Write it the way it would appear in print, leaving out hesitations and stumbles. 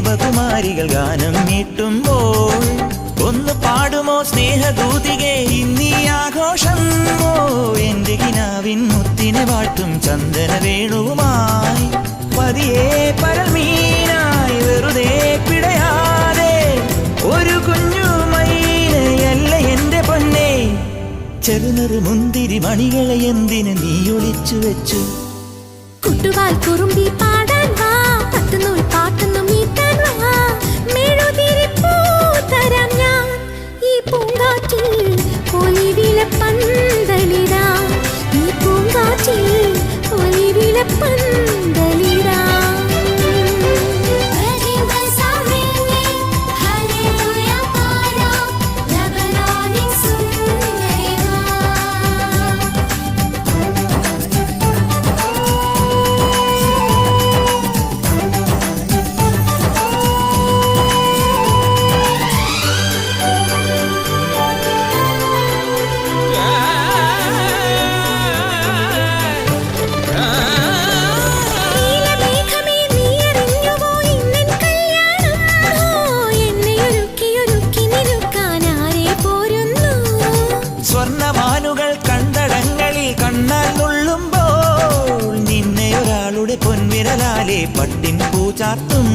ദേവകുമാരികൾ ഗാനം മീട്ടുമ്പോൾ ഒന്ന് പാടുമോ സ്നേഹദൂതികെ ഇന്നീ ആഘോഷം. ഓ എന്റെ കിനാവിൻ മുത്തിനെ വാഴ്ത്തും ചന്ദന വേണുവുമായി പതിയെ പരമീനായി വെറുതെ പിടയാതെ ഒരു കുഞ്ഞു മൈനയല്ല എന്റെ പൊന്നെ. ചെറുനറു മുന്തിരി മണികളെ എന്തിന് നീ ഒളിച്ചു വെച്ചു? കുട്ടുവാൽ കുറുമ്പി പാടാൻ വാ, പത്തുനൂൽ പാട്ടൊന്നും മീട്ടാൻ വാ. മെഴുതിരിപ്പൂ തരാം ഞാൻ ഈ പൂങ്കാറ്റിൽ ഒലിവില പന്തലിടാം. ഈ പൂങ്കാറ്റിൽ ഒലിവില പന്തലിടാം. സ്വർണ്ണമാനുകൾ കണ്ടടങ്ങളിൽ കണ്ണാൽ നുള്ളുമ്പോൾ നിന്നെ ഒരാളുടെ പൊൻവിരലാലെ പട്ടിൻ പൂചാർത്തും.